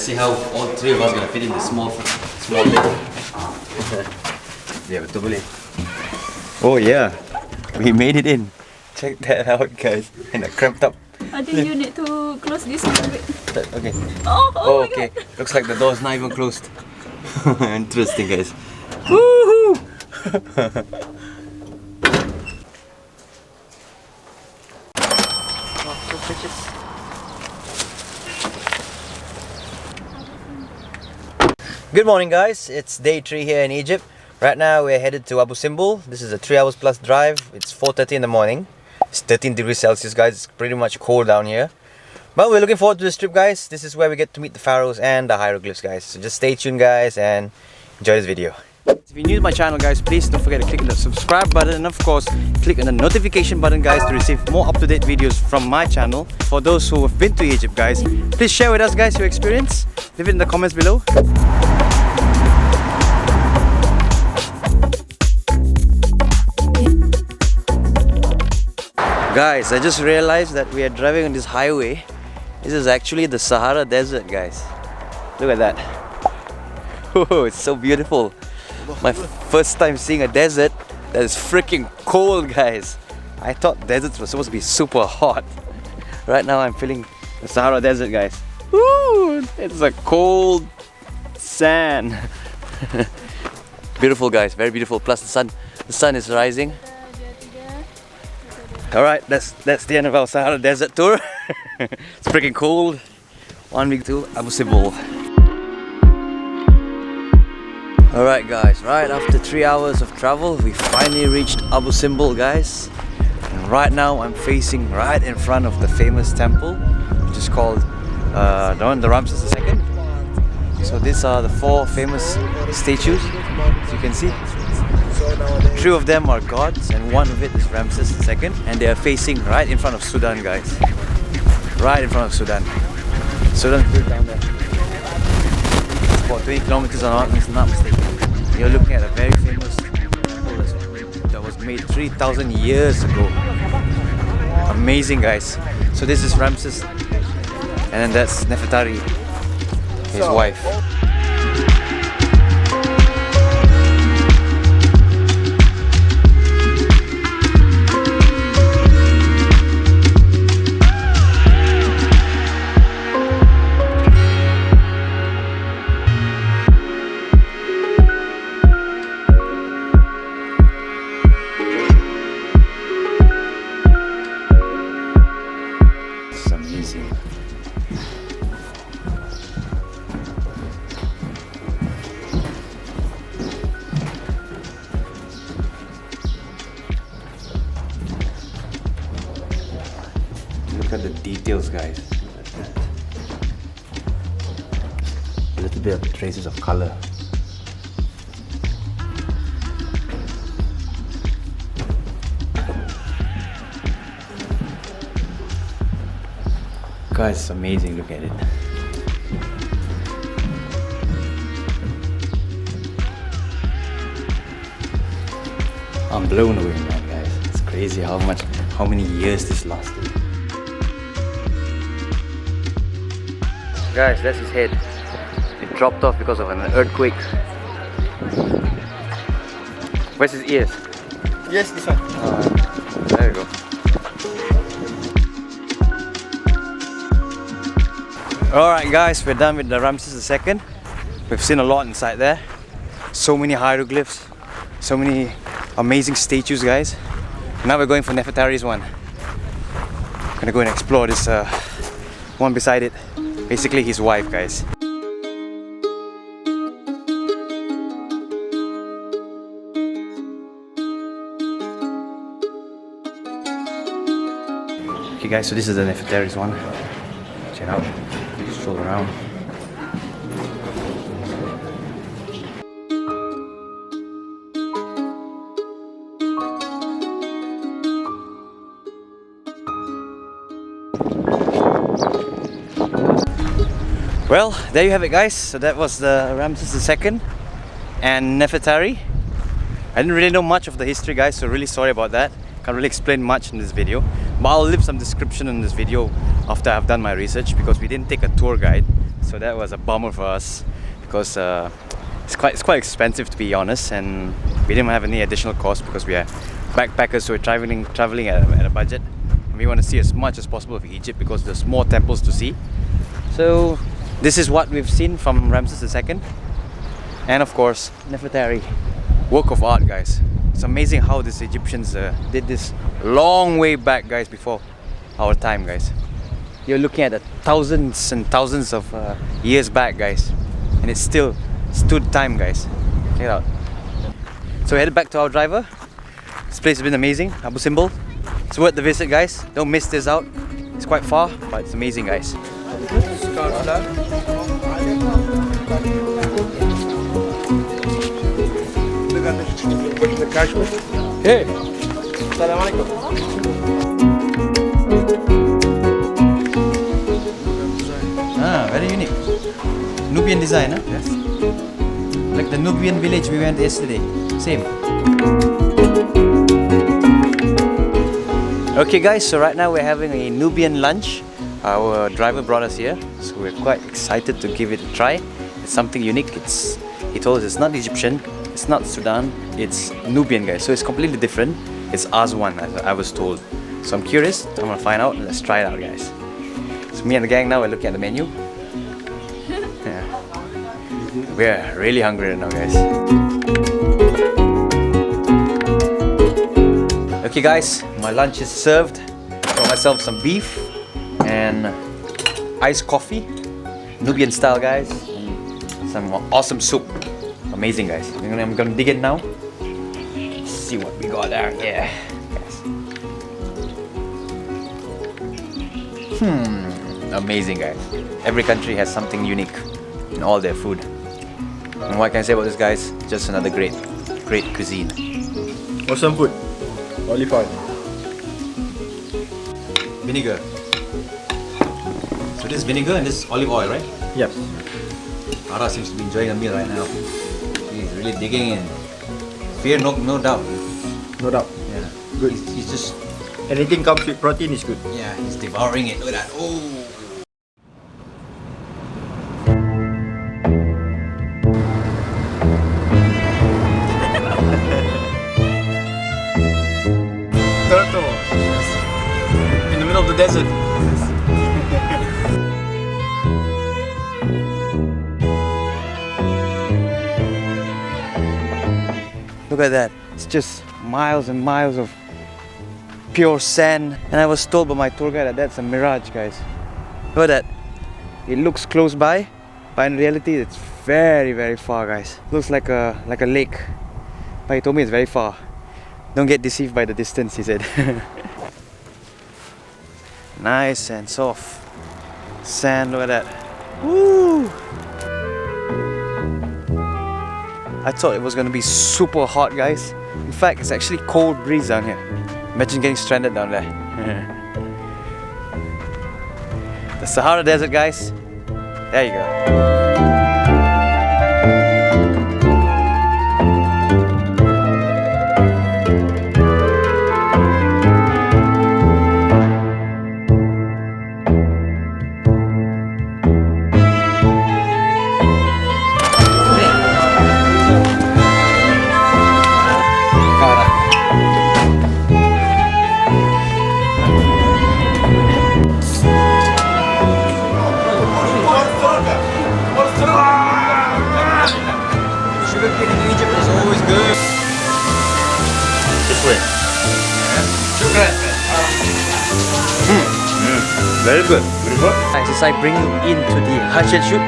see how all three of us gonna fit in this small lid. Yeah, betul boleh. Oh yeah, we made it in. Check that out, guys. In a cramped up. I think you need to close this a bit. Okay. Oh okay. Looks like the door's not even closed. Interesting, guys. Woohoo! Good morning, guys. It's day 3 here in Egypt. Right now we're headed to Abu Simbel. This is a 3 hours plus drive. It's 4:30 in the morning. It's 13 degrees Celsius, guys. It's pretty much cold down here. But we're looking forward to this trip, guys. This is where we get to meet the pharaohs and the hieroglyphs, guys. So just stay tuned, guys, and enjoy this video. If you're new to my channel, guys, please don't forget to click on the subscribe button and of course click on the notification button, guys, to receive more up-to-date videos from my channel. For those who have been to Egypt, guys, please share with us, guys, your experience. Leave it in the comments below. Guys, I just realized that we are driving on this highway. This is actually the Sahara Desert, guys. Look at that. Oh, it's so beautiful. My first time seeing a desert that is freaking cold, guys. I thought deserts were supposed to be super hot. Right now I'm feeling the Sahara Desert, guys. Woo! It's a cold sand. Beautiful, guys, very beautiful. Plus the sun is rising. Alright, that's the end of our Sahara Desert tour. It's freaking cold. 1 week to Abu Simbel. Alright, guys, right after 3 hours of travel, we finally reached Abu Simbel, guys. And right now I'm facing right in front of the famous temple, which is called the Ramses II. So these are the 4 famous statues, as you can see. 3 of them are gods and 1 of it is Ramses II, and they are facing right in front of Sudan, guys. Right in front of Sudan. Sudan's built down there. It's about 20 kilometers on, if I'm not mistaken. You're looking at a very famous temple that was made 3,000 years ago. Amazing, guys. So this is Ramses, and then that's Nefertari, his wife. Look at the details, guys. A little bit of traces of color. Guys, it's amazing. Look at it. I'm blown away, man, guys. It's crazy how many years this lasted. Guys, that's his head. It dropped off because of an earthquake. Where's his ears? Yes, this one. There you go. Alright, guys, we're done with the Ramses II. We've seen a lot inside there. So many hieroglyphs. So many amazing statues, guys. Now we're going for Nefertari's one. Gonna go and explore this one beside it. Basically his wife, guys. Okay, guys, so this is the Nefertari's one. Check it out. Stroll around. Well, there you have it, guys. So that was the Ramses II and Nefertari. I didn't really know much of the history, guys, so really sorry about that. Can't really explain much in this video, but I'll leave some description in this video after I've done my research, because we didn't take a tour guide. So that was a bummer for us because it's quite expensive, to be honest, and we didn't have any additional cost because we are backpackers, so we're traveling at a budget. And we want to see as much as possible of Egypt because there's more temples to see. So this is what we've seen from Ramses II, and of course Nefertari, work of art, guys. It's amazing how these Egyptians did this long way back, guys, before our time, guys. You're looking at thousands and thousands of years back, guys, and it still stood time, guys. Check it out. So we headed back to our driver. This place has been amazing, Abu Simbel. It's worth the visit, guys. Don't miss this out. It's quite far, but it's amazing, guys. Hey, Assalamualaikum. Ah, very unique. Nubian design, huh? Yes. Like the Nubian village we went yesterday. Same. Okay guys, so right now we're having a Nubian lunch. Our driver brought us here, so we're quite excited to give it a try. It's something unique. He told us it's not Egyptian, it's not Sudan, it's Nubian, guys. So it's completely different. It's Aswan, as I was told. So I'm curious, I'm gonna find out and let's try it out, guys. So me and the gang now, we're looking at the menu. Yeah. We're really hungry right now, guys. Okay guys, my lunch is served. Got myself some beef and iced coffee, Nubian style, guys. And some awesome soup. Amazing, guys. I'm gonna dig in now. Let's see what we got there. Yeah. Amazing, guys. Every country has something unique in all their food. And what can I say about this, guys? Just another great cuisine. Awesome food. Olive oil. Vinegar. So this is vinegar and this is olive oil, right? Yep. Farah seems to be enjoying a meal right now. He's really digging in. Fear no doubt. No doubt. Yeah. Good. He's just, Anything comes with protein is good. yeah, he's devouring it. Look at that. Oh. Turtle. In the middle of the desert. Look at that. It's just miles and miles of pure sand. And I was told by my tour guide that that's a mirage, guys. Look at that. It looks close by, but in reality it's very, very far, guys. Looks like a lake. But he told me it's very far. Don't get deceived by the distance, he said. Nice and soft sand, look at that. Woo! I thought it was gonna be super hot, guys. In fact, it's actually cold breeze down here. Imagine getting stranded down there. The Sahara Desert, guys. There you go. Very good. Guys, as I bring you into the Hajj shoot,